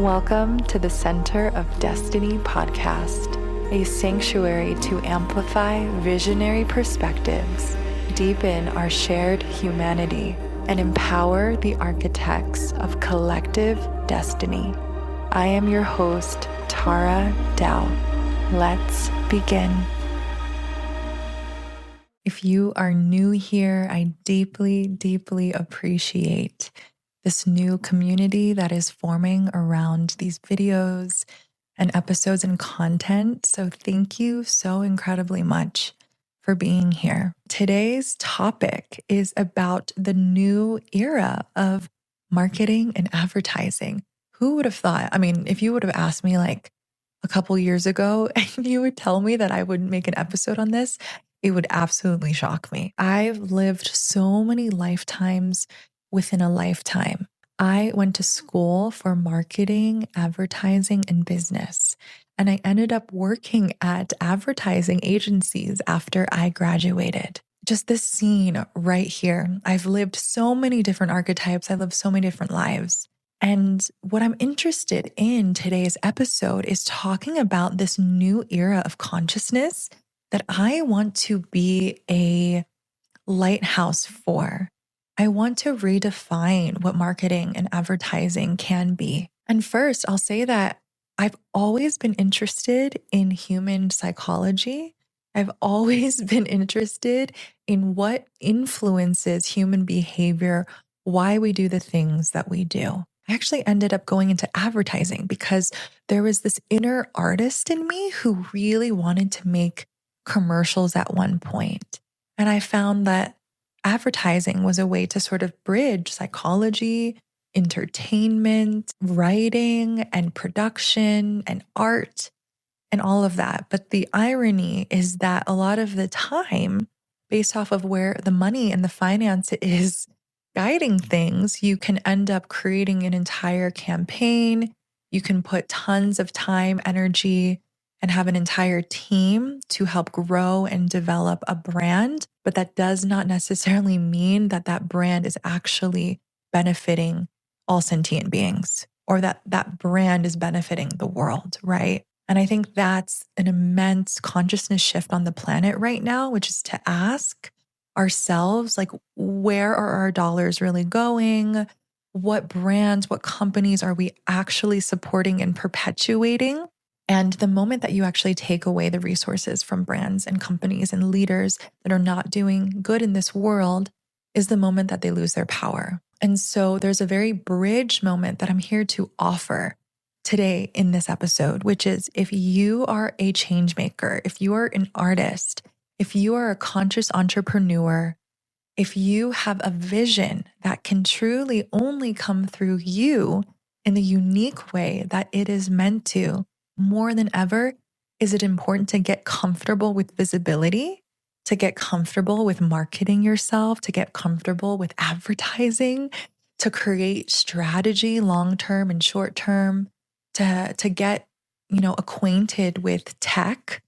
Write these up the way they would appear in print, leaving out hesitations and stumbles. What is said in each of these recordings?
Welcome to the Center of Destiny podcast, a sanctuary to amplify visionary perspectives, deepen our shared humanity, and empower the architects of collective destiny. I am your host, Tara Dow. Let's begin. If you are new here, I deeply, deeply appreciate this new community that is forming around these videos and episodes and content. So thank you so incredibly much for being here. Today's topic is about the new era of marketing and advertising. Who would have thought? I mean, if you would have asked me like a couple years ago and you would tell me that I would make an episode on this, it would absolutely shock me. I've lived so many lifetimes within a lifetime. I went to school for marketing, advertising, and business. And I ended up working at advertising agencies after I graduated. Just this scene right here. I've lived so many different archetypes. I lived so many different lives. And what I'm interested in today's episode is talking about this new era of consciousness that I want to be a lighthouse for. I want to redefine what marketing and advertising can be. And first, I'll say that I've always been interested in human psychology. I've always been interested in what influences human behavior, why we do the things that we do. I actually ended up going into advertising because there was this inner artist in me who really wanted to make commercials at one point. And I found that advertising was a way to sort of bridge psychology, entertainment, writing, and production, and art, and all of that. But the irony is that a lot of the time, based off of where the money and the finance is guiding things, you can end up creating an entire campaign. You can put tons of time, energy, and have an entire team to help grow and develop a brand. But that does not necessarily mean that that brand is actually benefiting all sentient beings or that that brand is benefiting the world, right? And I think that's an immense consciousness shift on the planet right now, which is to ask ourselves, like, where are our dollars really going? What brands, what companies are we actually supporting and perpetuating? And the moment that you actually take away the resources from brands and companies and leaders that are not doing good in this world is the moment that they lose their power. And so there's a very bridge moment that I'm here to offer today in this episode, which is if you are a change maker, if you are an artist, if you are a conscious entrepreneur, if you have a vision that can truly only come through you in the unique way that it is meant to, more than ever, is it important to get comfortable with visibility, to get comfortable with marketing yourself, to get comfortable with advertising, to create strategy long-term and short-term, to get, acquainted with tech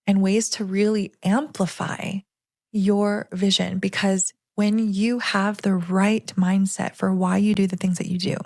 and ways to really amplify your vision. Because when you have the right mindset for why you do the things that you do,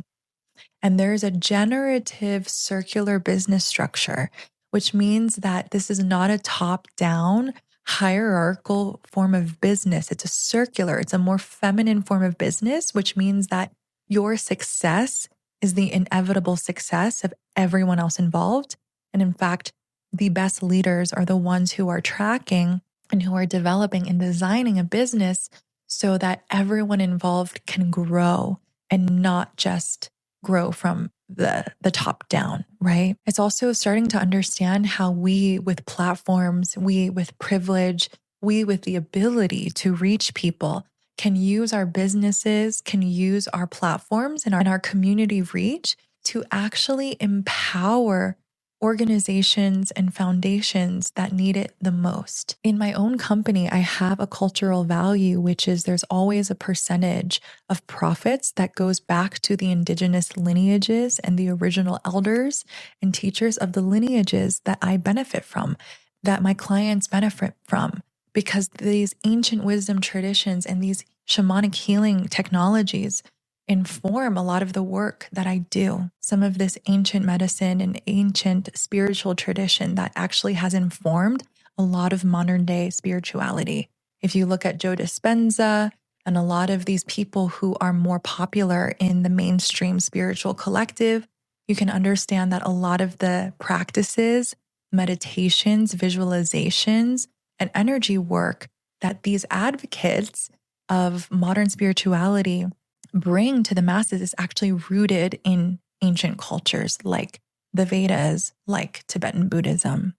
and there's a generative circular business structure, which means that this is not a top-down hierarchical form of business. It's a circular, it's a more feminine form of business, which means that your success is the inevitable success of everyone else involved. And in fact, the best leaders are the ones who are tracking and who are developing and designing a business so that everyone involved can grow and not just grow from the top down, right? It's also starting to understand how we with platforms, we with privilege, we with the ability to reach people can use our businesses, can use our platforms and our community reach to actually empower organizations and foundations that need it the most. In my own company, I have a cultural value, which is there's always a percentage of profits that goes back to the indigenous lineages and the original elders and teachers of the lineages that I benefit from, that my clients benefit from, because these ancient wisdom traditions and these shamanic healing technologies inform a lot of the work that I do. Some of this ancient medicine and ancient spiritual tradition that actually has informed a lot of modern day spirituality. If you look at Joe Dispenza and a lot of these people who are more popular in the mainstream spiritual collective, you can understand that a lot of the practices, meditations, visualizations, and energy work that these advocates of modern spirituality bring to the masses is actually rooted in ancient cultures like the Vedas, like Tibetan Buddhism,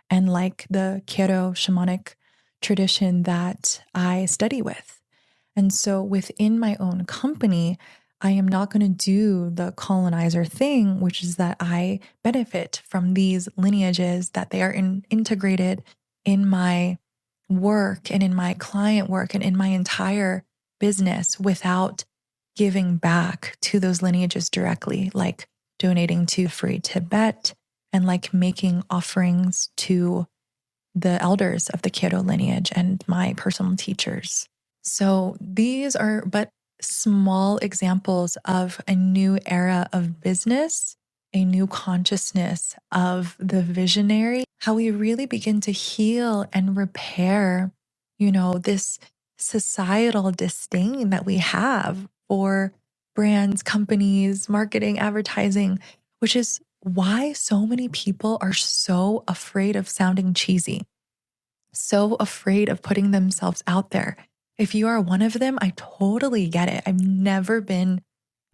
and like the Kero shamanic tradition that I study with. And so within my own company, I am not going to do the colonizer thing, which is that I benefit from these lineages, that they are integrated in my work and in my client work and in my entire business without giving back to those lineages directly, like donating to Free Tibet and like making offerings to the elders of the Kyoto lineage and my personal teachers. So these are but small examples of a new era of business, a new consciousness of the visionary, how we really begin to heal and repair, this societal disdain that we have for brands, companies, marketing, advertising, which is why so many people are so afraid of sounding cheesy, so afraid of putting themselves out there. If you are one of them, I totally get it. I've never been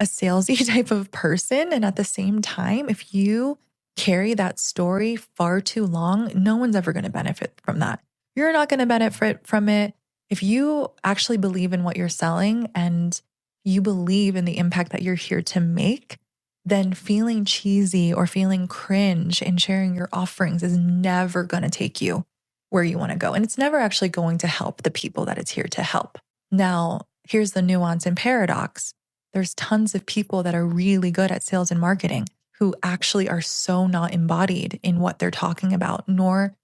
a salesy type of person. And at the same time, if you carry that story far too long, no one's ever going to benefit from that. You're not going to benefit from it. If you actually believe in what you're selling and you believe in the impact that you're here to make, then feeling cheesy or feeling cringe in sharing your offerings is never going to take you where you want to go. And it's never actually going to help the people that it's here to help. Now, here's the nuance and paradox. There's tons of people that are really good at sales and marketing who actually are so not embodied in what they're talking about, nor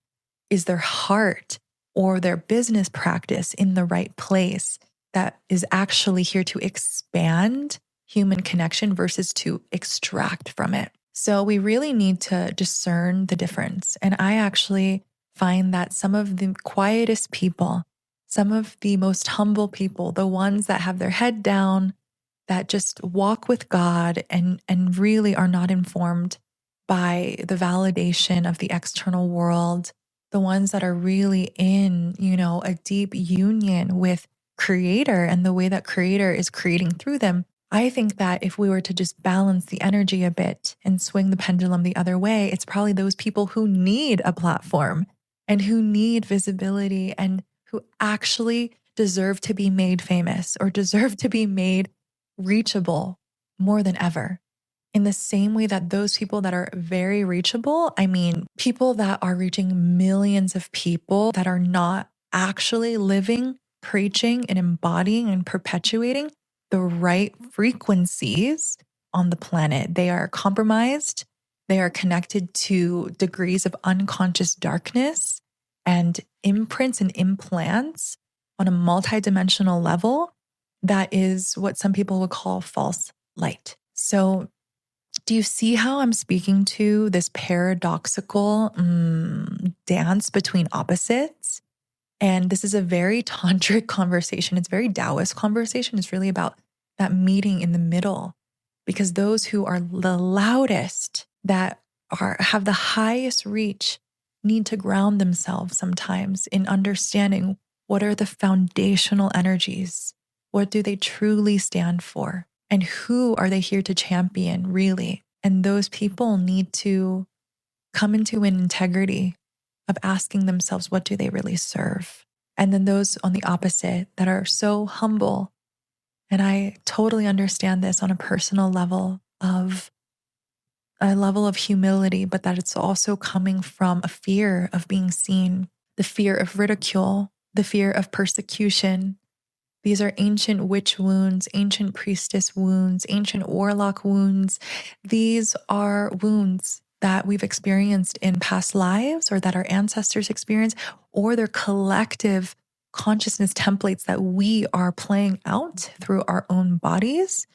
is their heart or their business practice in the right place that is actually here to expand human connection versus to extract from it. So we really need to discern the difference. And I actually find that some of the quietest people, some of the most humble people, the ones that have their head down, that just walk with God and really are not informed by the validation of the external world, the ones that are really in, a deep union with Creator and the way that Creator is creating through them. I think that if we were to just balance the energy a bit and swing the pendulum the other way, it's probably those people who need a platform and who need visibility and who actually deserve to be made famous or deserve to be made reachable more than ever. In the same way that those people that are very reachable, I mean, people that are reaching millions of people that are not actually living, preaching, and embodying and perpetuating the right frequencies on the planet. They are compromised. They are connected to degrees of unconscious darkness and imprints and implants on a multidimensional level that is what some people would call false light. So do you see how I'm speaking to this paradoxical dance between opposites? And this is a very tantric conversation. It's very Taoist conversation. It's really about that meeting in the middle, because those who are the loudest, that have the highest reach, need to ground themselves sometimes in understanding what are the foundational energies, what do they truly stand for, and who are they here to champion really. And those people need to come into an integrity of asking themselves, what do they really serve? And then those on the opposite that are so humble. And I totally understand this on a personal level of humility, but that it's also coming from a fear of being seen, the fear of ridicule, the fear of persecution. These are ancient witch wounds, ancient priestess wounds, ancient warlock wounds. These are wounds that we've experienced in past lives or that our ancestors experienced, or they're collective consciousness templates that we are playing out through our own bodies.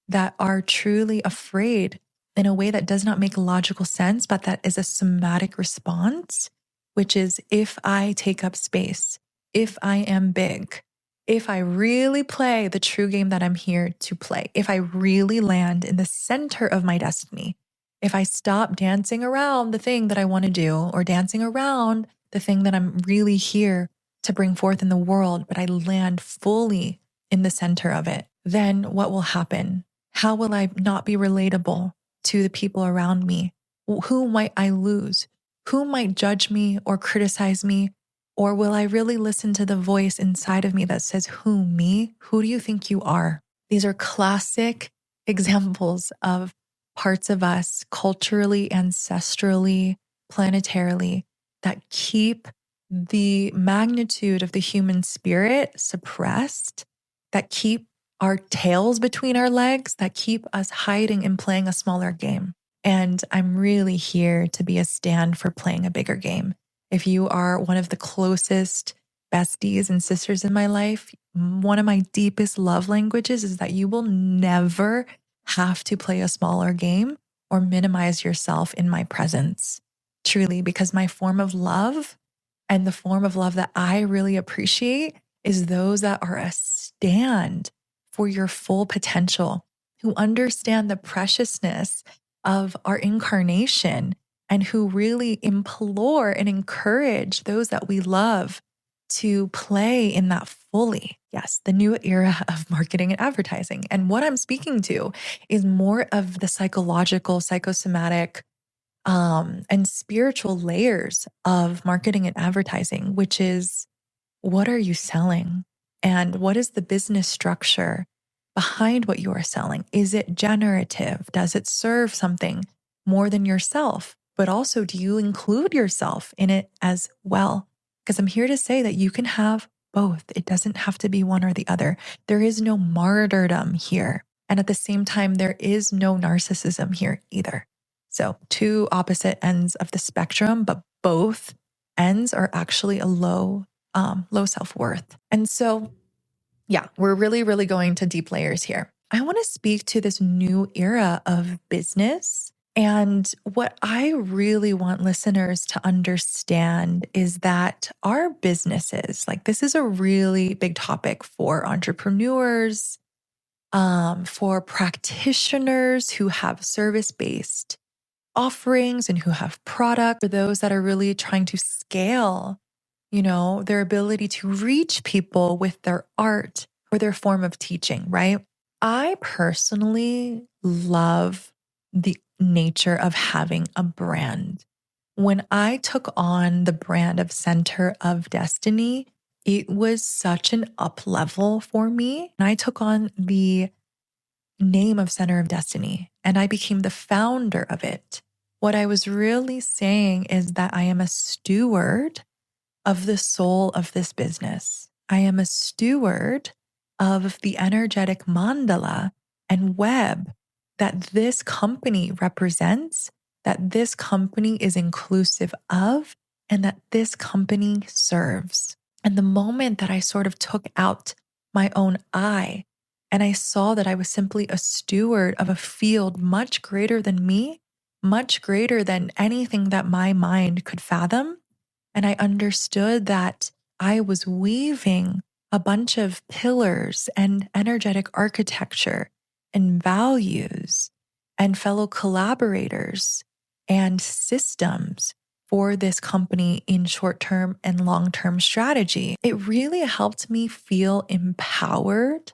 that are truly afraid in a way that does not make logical sense, but that is a somatic response, which is if I take up space, if I am big, if I really play the true game that I'm here to play, if I really land in the center of my destiny, if I stop dancing around the thing that I want to do or dancing around the thing that I'm really here to bring forth in the world, but I land fully in the center of it, then what will happen? How will I not be relatable to the people around me? Who might I lose? Who might judge me or criticize me? Or will I really listen to the voice inside of me that says, who, me? Who do you think you are? These are classic examples of parts of us culturally, ancestrally, planetarily that keep the magnitude of the human spirit suppressed, that keep our tails between our legs, that keep us hiding and playing a smaller game. And I'm really here to be a stand for playing a bigger game. If you are one of the closest besties and sisters in my life, one of my deepest love languages is that you will never have to play a smaller game or minimize yourself in my presence. Truly, because my form of love and the form of love that I really appreciate is those that are a stand for your full potential, who understand the preciousness of our incarnation and who really implore and encourage those that we love to play in that fully. Yes, the new era of marketing and advertising. And what I'm speaking to is more of the psychological, psychosomatic, and spiritual layers of marketing and advertising, which is what are you selling? And what is the business structure behind what you are selling? Is it generative? Does it serve something more than yourself? But also, do you include yourself in it as well? Because I'm here to say that you can have both. It doesn't have to be one or the other. There is no martyrdom here. And at the same time, there is no narcissism here either. So, two opposite ends of the spectrum, but both ends are actually a low self-worth. And so, yeah, we're really, really going to deep layers here. I want to speak to this new era of business. And what I really want listeners to understand is that our businesses, like this is a really big topic for entrepreneurs, for practitioners who have service-based offerings and who have product, for those that are really trying to scale their ability to reach people with their art or their form of teaching, right? I personally love the nature of having a brand. When I took on the brand of Center of Destiny, it was such an up level for me. And I took on the name of Center of Destiny and I became the founder of it. What I was really saying is that I am a steward of the soul of this business. I am a steward of the energetic mandala and web that this company represents, that this company is inclusive of, and that this company serves. And the moment that I sort of took out my own eye and I saw that I was simply a steward of a field much greater than me, much greater than anything that my mind could fathom, and I understood that I was weaving a bunch of pillars and energetic architecture and values and fellow collaborators and systems for this company in short-term and long-term strategy. It really helped me feel empowered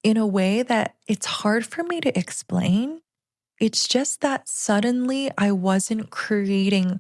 in a way that it's hard for me to explain. It's just that suddenly I wasn't creating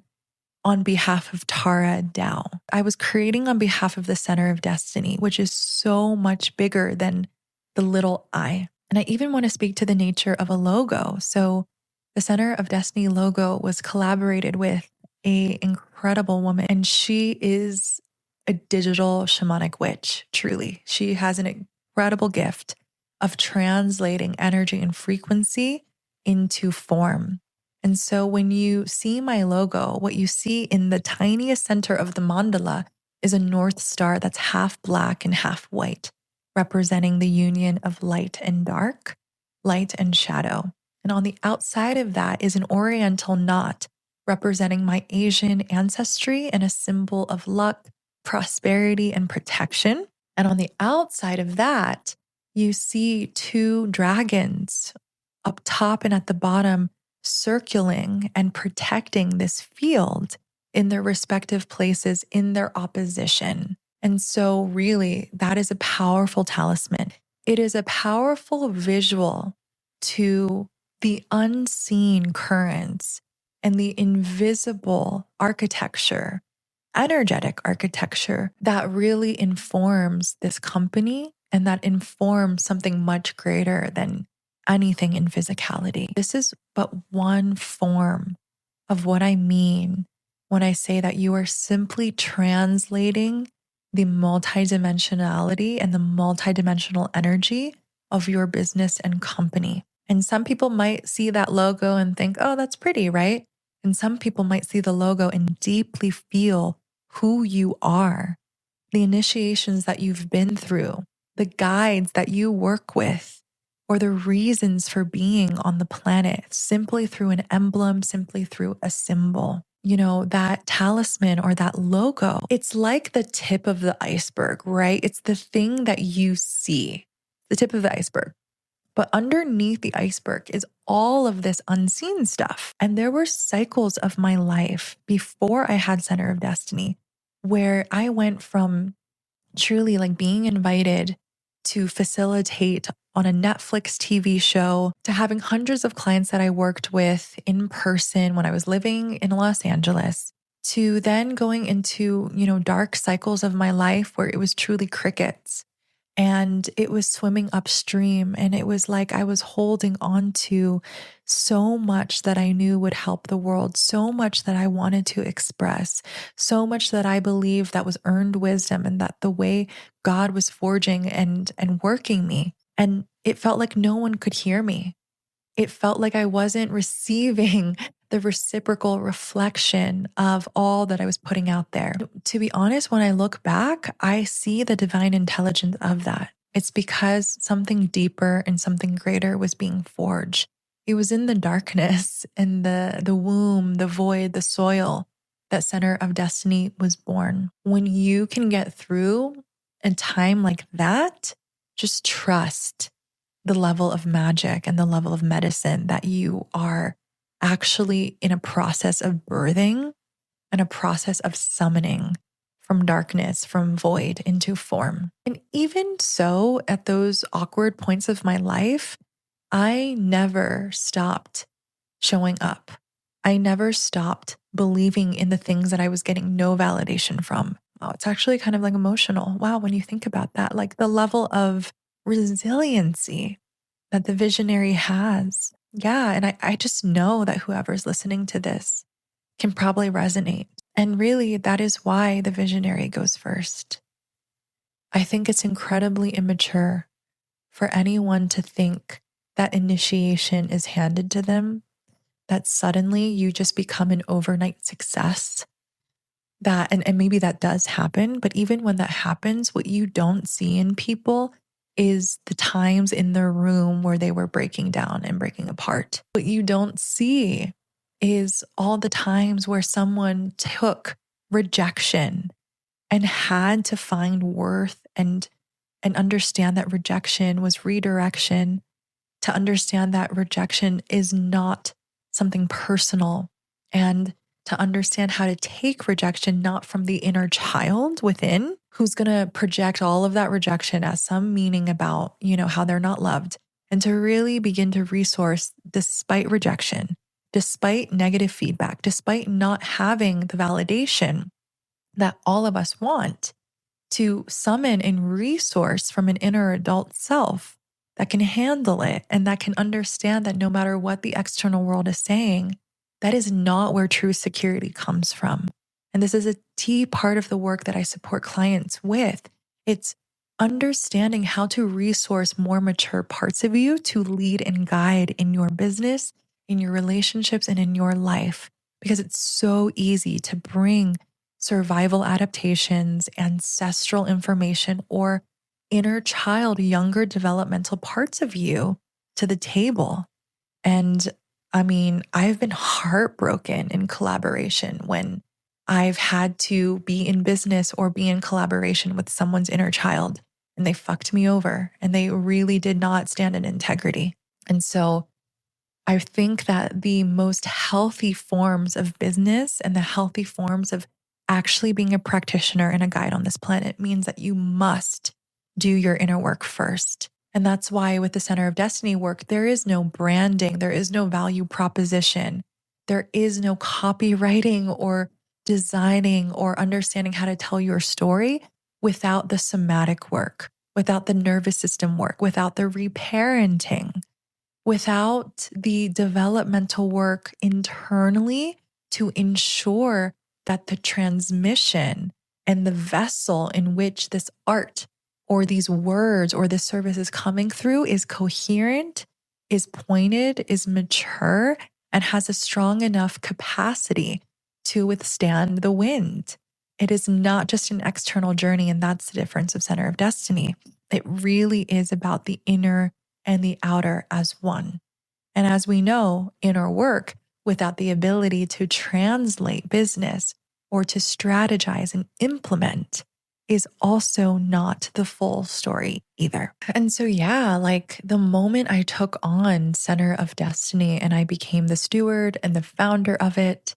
on behalf of Tara Dow. I was creating on behalf of the Center of Destiny, which is so much bigger than the little I. And I even want to speak to the nature of a logo. So the Center of Destiny logo was collaborated with an incredible woman, and she is a digital shamanic witch, truly. She has an incredible gift of translating energy and frequency into form. And so when you see my logo, what you see in the tiniest center of the mandala is a North Star that's half black and half white, representing the union of light and dark. light and shadow. And on the outside of that is an oriental knot representing my Asian ancestry and a symbol of luck, prosperity, and protection. And on the outside of that, you see two dragons up top and at the bottom circling and protecting this field in their respective places in their opposition. And so, really, that is a powerful talisman. It is a powerful visual to the unseen currents and the invisible architecture, energetic architecture that really informs this company and that informs something much greater than anything in physicality. This is but one form of what I mean when I say that you are simply translating the multidimensionality and the multidimensional energy of your business and company. And some people might see that logo and think, oh, that's pretty, right? And some people might see the logo and deeply feel who you are, the initiations that you've been through, the guides that you work with, or the reasons for being on the planet simply through an emblem, simply through a symbol. You know, that talisman or that logo, it's like the tip of the iceberg, right? It's the thing that you see, the tip of the iceberg. But underneath the iceberg is all of this unseen stuff. And there were cycles of my life before I had Center of Destiny where I went from truly like being invited to facilitate on a Netflix TV show to having hundreds of clients that I worked with in person when I was living in Los Angeles, to then going into, dark cycles of my life where it was truly crickets. And it was swimming upstream. And it was like I was holding on to so much that I knew would help the world, so much that I wanted to express, so much that I believed that was earned wisdom and that the way God was forging and working me. And it felt like no one could hear me. It felt like I wasn't receiving the reciprocal reflection of all that I was putting out there. To be honest, when I look back, I see the divine intelligence of that. It's because something deeper and something greater was being forged. It was in the darkness, in the womb, the void, the soil, that Center of Destiny was born. When you can get through a time like that, just trust the level of magic and the level of medicine that you are actually in a process of birthing and a process of summoning from darkness, from void into form. And even so, at those awkward points of my life, I never stopped showing up. I never stopped believing in the things that I was getting no validation from. Oh, it's actually kind of like emotional. Wow, when you think about that, like the level of resiliency that the visionary has. Yeah, and I just know that whoever's listening to this can probably resonate. And really, that is why the visionary goes first. I think it's incredibly immature for anyone to think that initiation is handed to them, that suddenly you just become an overnight success. That, and maybe that does happen, but even when that happens, what you don't see in people is the times in their room where they were breaking down and breaking apart. What you don't see is all the times where someone took rejection and had to find worth and understand that rejection was redirection, to understand that rejection is not something personal, and to understand how to take rejection not from the inner child within who's going to project all of that rejection as some meaning about, how they're not loved, and to really begin to resource despite rejection, despite negative feedback, despite not having the validation that all of us want, to summon and resource from an inner adult self that can handle it and that can understand that no matter what the external world is saying, that is not where true security comes from. And this is a key part of the work that I support clients with. It's understanding how to resource more mature parts of you to lead and guide in your business, in your relationships, and in your life. Because it's so easy to bring survival adaptations, ancestral information, or inner child, younger developmental parts of you to the table. And I mean, I've been heartbroken in collaboration when I've had to be in business or be in collaboration with someone's inner child and they fucked me over and they really did not stand in integrity. And so I think that the most healthy forms of business and the healthy forms of actually being a practitioner and a guide on this planet means that you must do your inner work first. And that's why with the Center of Destiny work, there is no branding, there is no value proposition, there is no copywriting or designing or understanding how to tell your story without the somatic work, without the nervous system work, without the reparenting, without the developmental work internally to ensure that the transmission and the vessel in which this art or these words or this service is coming through is coherent, is pointed, is mature, and has a strong enough capacity to withstand the wind. It is not just an external journey, and that's the difference of Center of Destiny. It really is about the inner and the outer as one. And as we know, inner work without the ability to translate business or to strategize and implement is also not the full story either. And so, yeah, like the moment I took on Center of Destiny and I became the steward and the founder of it,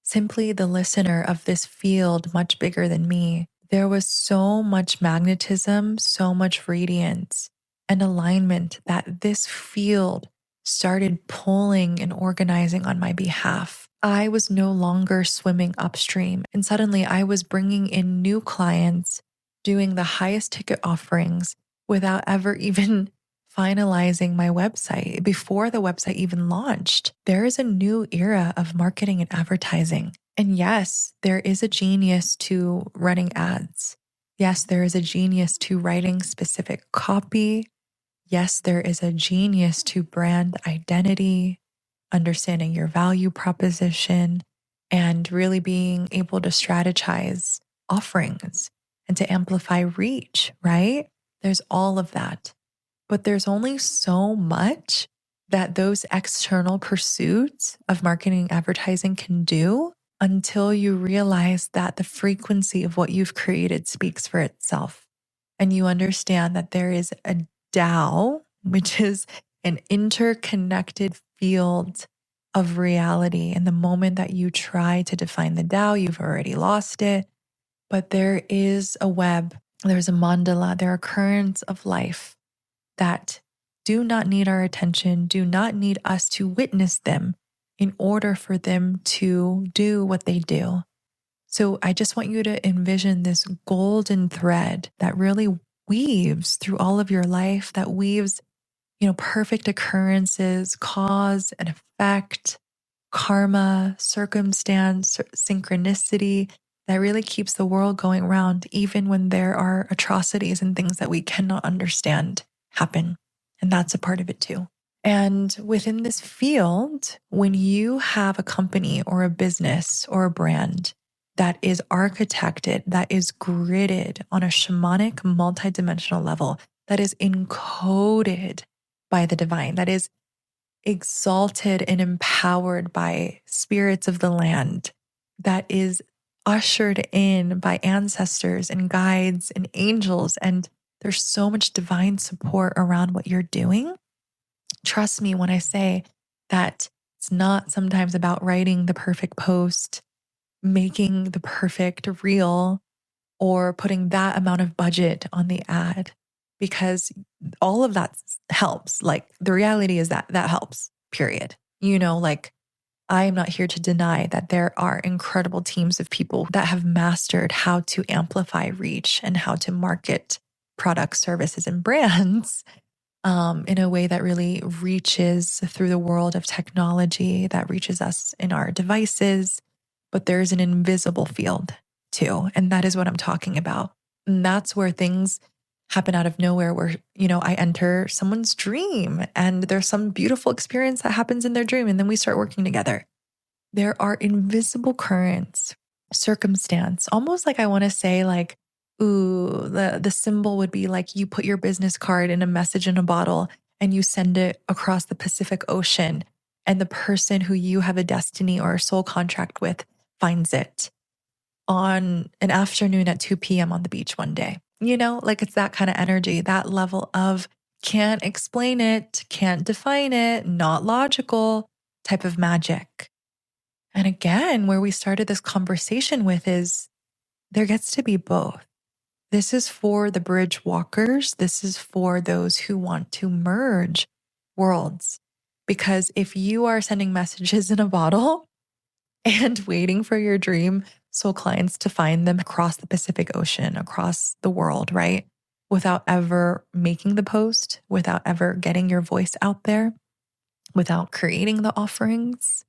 simply the listener of this field much bigger than me, there was so much magnetism, so much radiance and alignment that this field started pulling and organizing on my behalf. I was no longer swimming upstream, and suddenly I was bringing in new clients, doing the highest ticket offerings without ever even finalizing my website. Before the website even launched, there is a new era of marketing and advertising. And yes, there is a genius to running ads. Yes, there is a genius to writing specific copy. Yes, there is a genius to brand identity, understanding your value proposition, and really being able to strategize offerings and to amplify reach, right? There's all of that. But there's only so much that those external pursuits of marketing and advertising can do until you realize that the frequency of what you've created speaks for itself. And you understand that there is a Tao, which is an interconnected field of reality. And the moment that you try to define the Tao, you've already lost it. But there is a web, there's a mandala, there are currents of life that do not need our attention, do not need us to witness them in order for them to do what they do. So I just want you to envision this golden thread that really weaves through all of your life, that weaves, perfect occurrences, cause and effect, karma, circumstance, synchronicity, that really keeps the world going round, even when there are atrocities and things that we cannot understand happen. And that's a part of it too. And within this field, when you have a company or a business or a brand that is architected, that is gridded on a shamanic, multidimensional level, that is encoded by the divine, that is exalted and empowered by spirits of the land, that is ushered in by ancestors and guides and angels, and there's so much divine support around what you're doing. Trust me when I say that it's not sometimes about writing the perfect post, making the perfect reel, or putting that amount of budget on the ad, because all of that helps. Like the reality is that helps, period. I am not here to deny that there are incredible teams of people that have mastered how to amplify reach and how to market products, services, and brands in a way that really reaches through the world of technology, that reaches us in our devices. But there's an invisible field too. And that is what I'm talking about. And that's where things happen out of nowhere, where, I enter someone's dream and there's some beautiful experience that happens in their dream. And then we start working together. There are invisible currents, circumstance, almost like I want to say the symbol would be like you put your business card in a message in a bottle and you send it across the Pacific Ocean, and the person who you have a destiny or a soul contract with finds it on an afternoon at 2 p.m. on the beach one day. Like it's that kind of energy, that level of can't explain it, can't define it, not logical type of magic. And again, where we started this conversation with is there gets to be both. This is for the bridge walkers. This is for those who want to merge worlds. Because if you are sending messages in a bottle and waiting for your dream soul clients to find them across the Pacific Ocean, across the world, right? Without ever making the post, without ever getting your voice out there, without creating the offerings,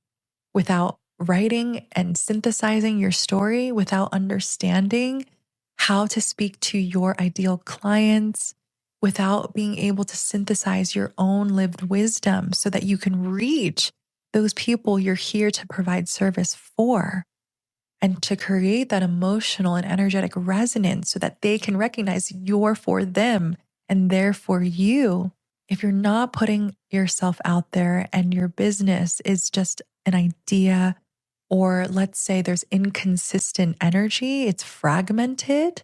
without writing and synthesizing your story, without understanding how to speak to your ideal clients, without being able to synthesize your own lived wisdom so that you can reach those people you're here to provide service for, and to create that emotional and energetic resonance so that they can recognize you're for them and they're for you. If you're not putting yourself out there and your business is just an idea, or let's say there's inconsistent energy, it's fragmented,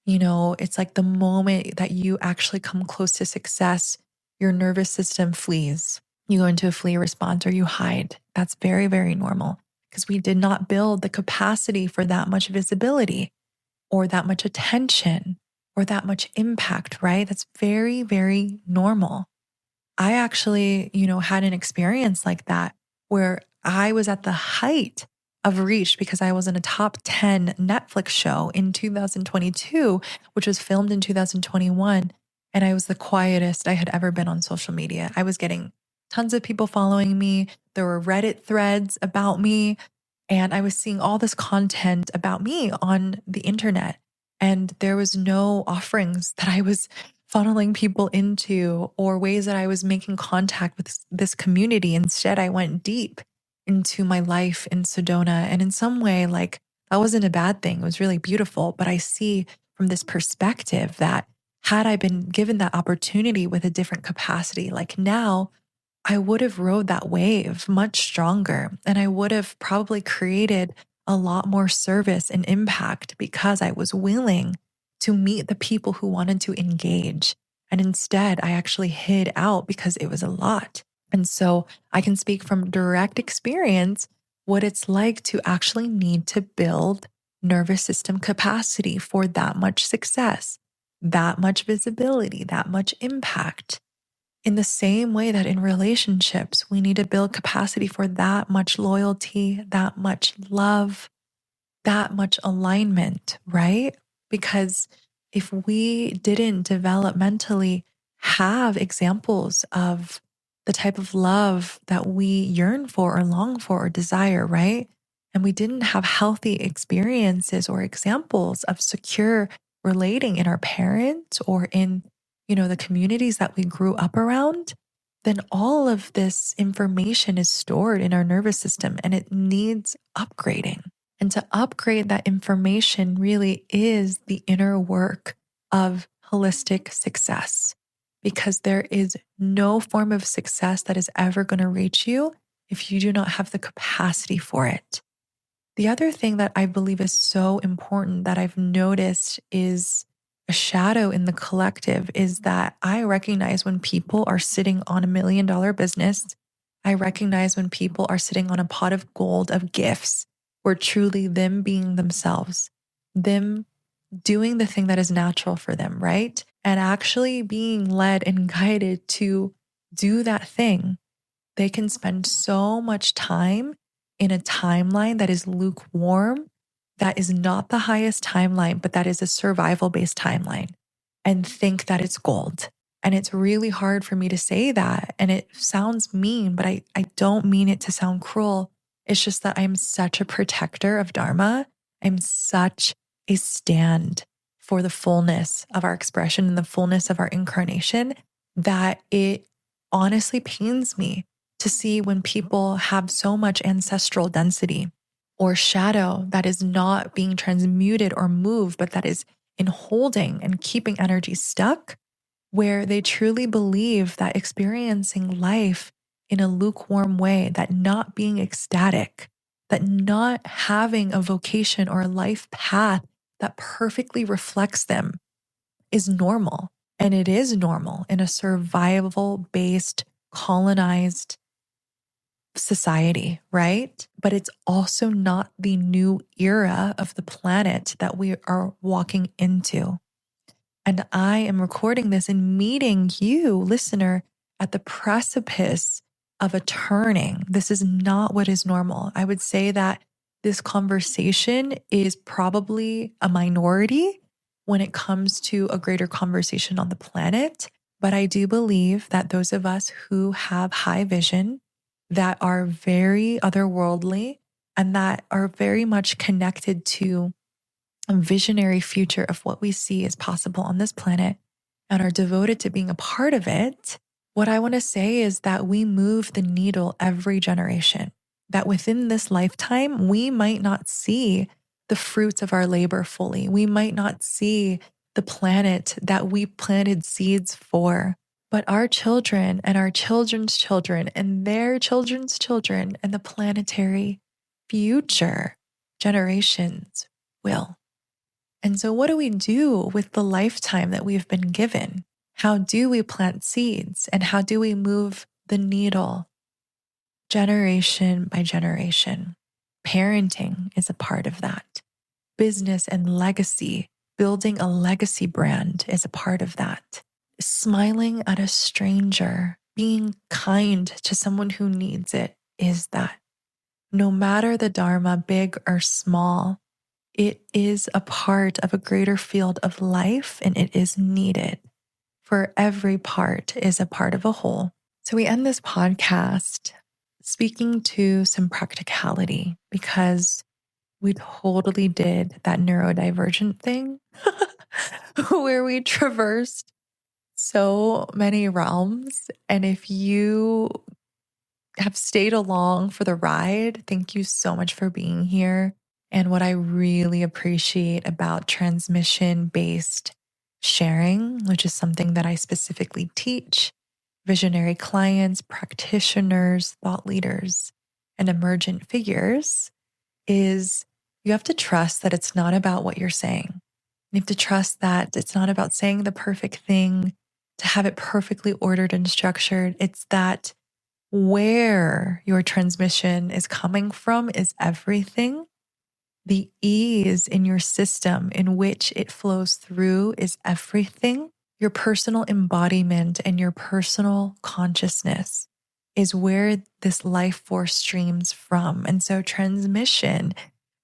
it's like the moment that you actually come close to success, your nervous system flees. You go into a flee response or you hide. That's very, very normal because we did not build the capacity for that much visibility or that much attention or that much impact, right? That's very, very normal. I actually, had an experience like that where I was at the height of reach because I was in a top 10 Netflix show in 2022, which was filmed in 2021. And I was the quietest I had ever been on social media. I was getting tons of people following me. There were Reddit threads about me, and I was seeing all this content about me on the internet. And there was no offerings that I was funneling people into or ways that I was making contact with this community. Instead, I went deep into my life in Sedona. And in some way, like that wasn't a bad thing. It was really beautiful. But I see from this perspective that had I been given that opportunity with a different capacity, like now, I would have rode that wave much stronger. And I would have probably created a lot more service and impact because I was willing to meet the people who wanted to engage. And instead, I actually hid out because it was a lot. And so I can speak from direct experience what it's like to actually need to build nervous system capacity for that much success, that much visibility, that much impact. In the same way that in relationships, we need to build capacity for that much loyalty, that much love, that much alignment, right? Because if we didn't developmentally have examples of the type of love that we yearn for or long for or desire, right? And we didn't have healthy experiences or examples of secure relating in our parents or in, the communities that we grew up around, then all of this information is stored in our nervous system and it needs upgrading. And to upgrade that information really is the inner work of holistic success, because there is no form of success that is ever going to reach you if you do not have the capacity for it. The other thing that I believe is so important that I've noticed is a shadow in the collective is that I recognize when people are sitting on $1 million business. I recognize when people are sitting on a pot of gold of gifts, or truly them being themselves, them doing the thing that is natural for them, right? And actually being led and guided to do that thing. They can spend so much time in a timeline that is lukewarm, that is not the highest timeline, but that is a survival-based timeline, and think that it's gold. And it's really hard for me to say that. And it sounds mean, but I don't mean it to sound cruel. It's just that I'm such a protector of Dharma. I'm such a stand for the fullness of our expression and the fullness of our incarnation that it honestly pains me to see when people have so much ancestral density or shadow that is not being transmuted or moved, but that is in holding and keeping energy stuck. where they truly believe that experiencing life in a lukewarm way, that not being ecstatic, that not having a vocation or a life path that perfectly reflects them is normal. And it is normal in a survival based, colonized society, right? But it's also not the new era of the planet that we are walking into. And I am recording this and meeting you, listener, at the precipice of a turning. This is not what is normal. I would say that this conversation is probably a minority when it comes to a greater conversation on the planet. But I do believe that those of us who have high vision, that are very otherworldly, and that are very much connected to a visionary future of what we see is possible on this planet and are devoted to being a part of it, what I want to say is that we move the needle every generation. That within this lifetime, we might not see the fruits of our labor fully. We might not see the planet that we planted seeds for. But our children and our children's children and their children's children and the planetary future generations will. And so, what do we do with the lifetime that we've been given? How do we plant seeds and how do we move the needle generation by generation? Parenting is a part of that. Business and legacy, building a legacy brand is a part of that. Smiling at a stranger, being kind to someone who needs it is that. No matter the Dharma, big or small, it is a part of a greater field of life and it is needed. For every part is a part of a whole. So we end this podcast speaking to some practicality because we totally did that neurodivergent thing where we traversed so many realms. And if you have stayed along for the ride, thank you so much for being here. And what I really appreciate about transmission-based sharing, which is something that I specifically teach visionary clients, practitioners, thought leaders, and emergent figures, is you have to trust that it's not about what you're saying. You have to trust that it's not about saying the perfect thing, to have it perfectly ordered and structured. It's that where your transmission is coming from is everything. The ease in your system in which it flows through is everything. Your personal embodiment and your personal consciousness is where this life force streams from. And so transmission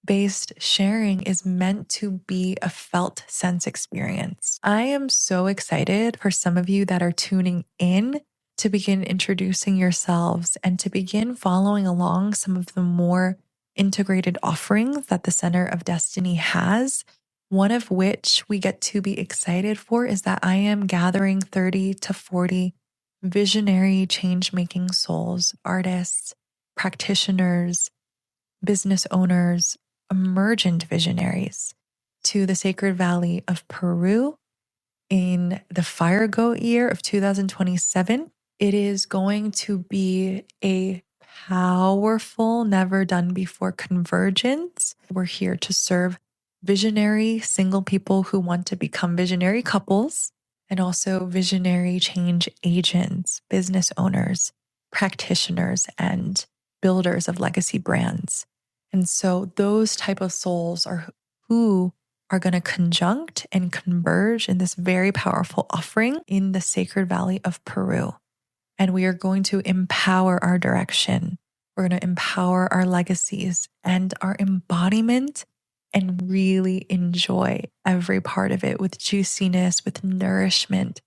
based sharing is meant to be a felt sense experience. I am so excited for some of you that are tuning in to begin introducing yourselves and to begin following along some of the more integrated offerings that the Center of Destiny has. One of which we get to be excited for is that I am gathering 30 to 40 visionary change-making souls, artists, practitioners, business owners, emergent visionaries to the Sacred Valley of Peru in the Fire Goat year of 2027. It is going to be a powerful, never done before convergence. We're here to serve visionary single people who want to become visionary couples and also visionary change agents, business owners, practitioners, and builders of legacy brands. And so those type of souls are who are going to conjunct and converge in this very powerful offering in the Sacred Valley of Peru. And we are going to empower our direction. We're going to empower our legacies and our embodiment and really enjoy every part of it with juiciness, with nourishment,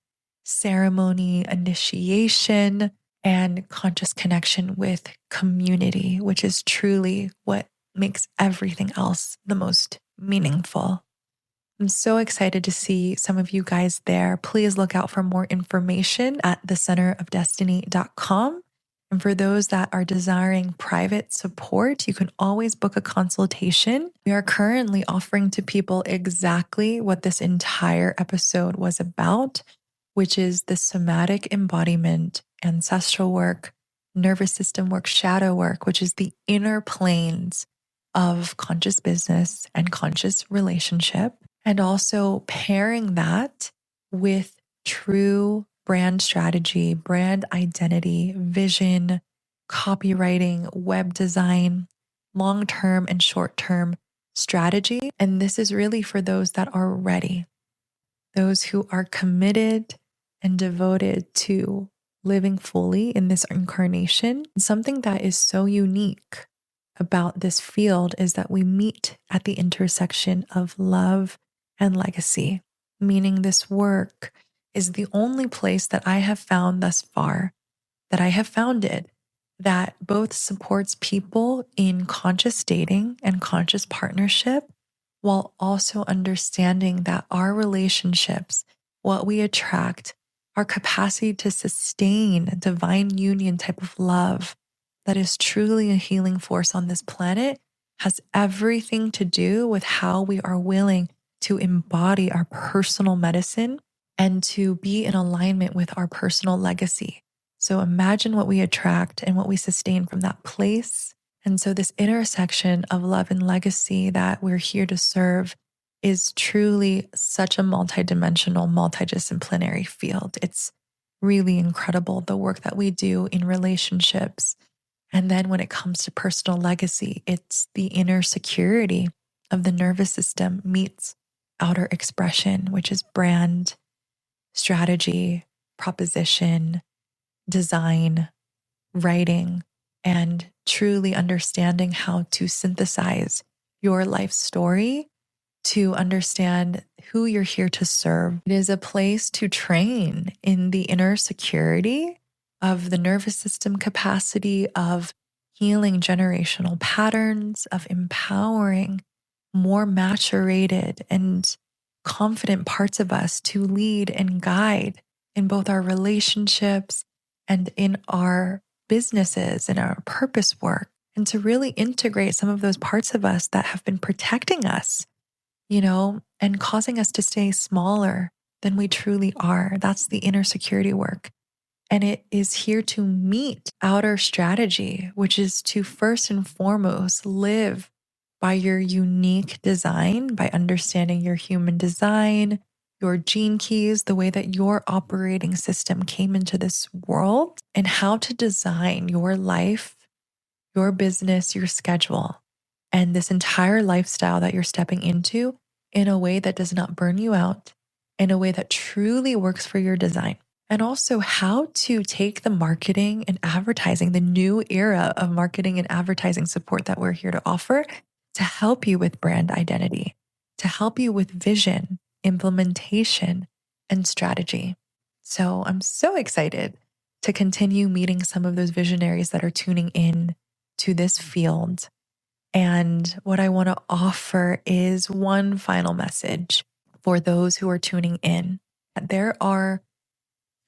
ceremony, initiation, and conscious connection with community, which is truly what makes everything else the most meaningful. I'm so excited to see some of you guys there. Please look out for more information at thecenterofdestiny.com. And for those that are desiring private support, you can always book a consultation. We are currently offering to people exactly what this entire episode was about. which is the somatic embodiment, ancestral work, nervous system work, shadow work, which is the inner planes of conscious business and conscious relationship. And also pairing that with true brand strategy, brand identity, vision, copywriting, web design, long term and short term strategy. And this is really for those that are ready, those who are committed and devoted to living fully in this incarnation. Something that is so unique about this field is that we meet at the intersection of love and legacy, meaning this work is the only place that I have found thus far, that I have founded, that both supports people in conscious dating and conscious partnership, while also understanding that our relationships, what we attract, our capacity to sustain divine union type of love that is truly a healing force on this planet, has everything to do with how we are willing to embody our personal medicine and to be in alignment with our personal legacy. So imagine what we attract and what we sustain from that place. And so this intersection of love and legacy that we're here to serve is truly such a multidimensional, multidisciplinary field. It's really incredible, the work that we do in relationships. And then when it comes to personal legacy, it's the inner security of the nervous system meets outer expression, which is brand, strategy, proposition, design, writing, and truly understanding how to synthesize your life story to understand who you're here to serve. It is a place to train in the inner security of the nervous system capacity, of healing generational patterns, of empowering more maturated and confident parts of us to lead and guide in both our relationships and in our businesses and our purpose work, and to really integrate some of those parts of us that have been protecting us, and causing us to stay smaller than we truly are. That's the inner security work. And it is here to meet outer strategy, which is to first and foremost live by your unique design, by understanding your human design, your gene keys, the way that your operating system came into this world, and how to design your life, your business, your schedule, and this entire lifestyle that you're stepping into in a way that does not burn you out, in a way that truly works for your design. And also how to take the marketing and advertising, the new era of marketing and advertising support that we're here to offer, to help you with brand identity, to help you with vision, implementation, and strategy. So I'm so excited to continue meeting some of those visionaries that are tuning in to this field. And what I want to offer is one final message for those who are tuning in. There are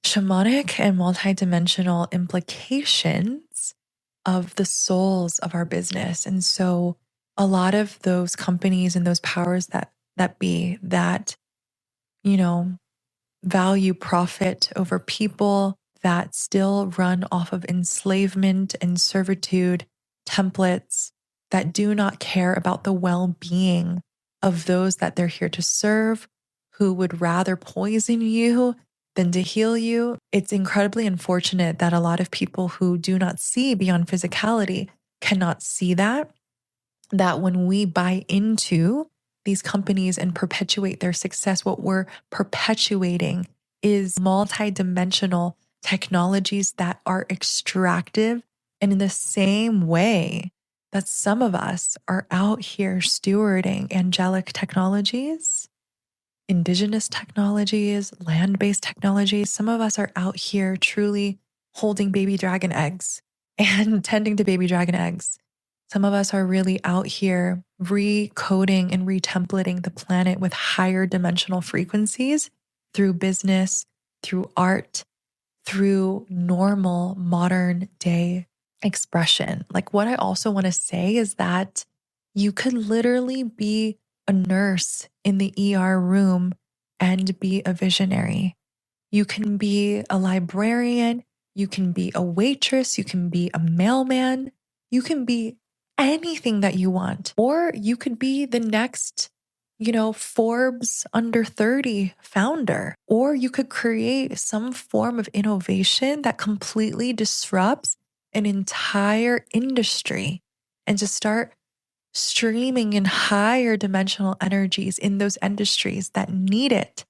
shamanic and multidimensional implications of the souls of our business. And so a lot of those companies and those powers that be that, value profit over people, that still run off of enslavement and servitude templates, that do not care about the well-being of those that they're here to serve, who would rather poison you than to heal you. It's incredibly unfortunate that a lot of people who do not see beyond physicality cannot see that when we buy into these companies and perpetuate their success, what we're perpetuating is multidimensional technologies that are extractive. And in the same way that some of us are out here stewarding angelic technologies, indigenous technologies, land-based technologies, some of us are out here truly holding baby dragon eggs and tending to baby dragon eggs. Some of us are really out here recoding and retemplating the planet with higher dimensional frequencies through business, through art, through normal modern day expression. Like, what I also want to say is that you could literally be a nurse in the ER room and be a visionary. You can be a librarian. You can be a waitress. You can be a mailman. You can be anything that you want. Or you could be the next, Forbes under 30 founder. Or you could create some form of innovation that completely disrupts an entire industry and just start streaming in higher dimensional energies in those industries that need it.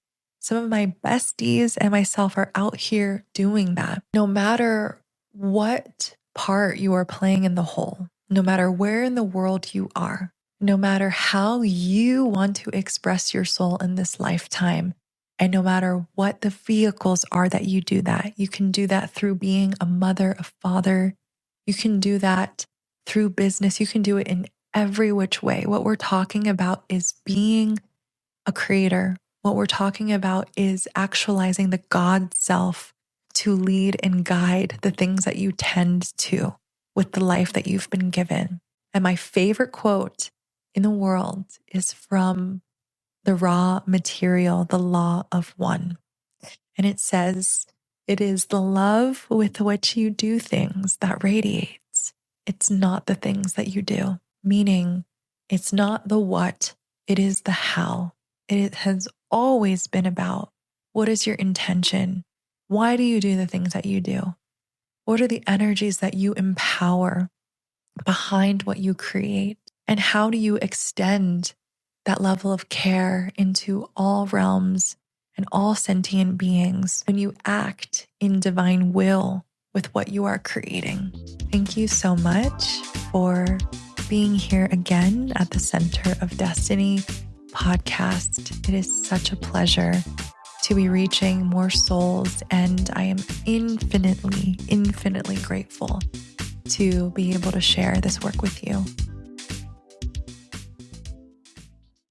Some of my besties and myself are out here doing that. No matter what part you are playing in the whole, no matter where in the world you are, no matter how you want to express your soul in this lifetime, and no matter what the vehicles are that you do that, you can do that through being a mother, a father. You can do that through business. You can do it in every which way. What we're talking about is being a creator. What we're talking about is actualizing the God self to lead and guide the things that you tend to with the life that you've been given. And my favorite quote in the world is from the raw material, the law of one. And it says, it is the love with which you do things that radiates. It's not the things that you do. Meaning, it's not the what, it is the how. It has always been about what is your intention? Why do you do the things that you do? What are the energies that you empower behind what you create? And how do you extend that level of care into all realms and all sentient beings when you act in divine will with what you are creating? Thank you so much for being here again at the Center of Destiny podcast. It is such a pleasure to be reaching more souls, and I am infinitely, infinitely grateful to be able to share this work with you.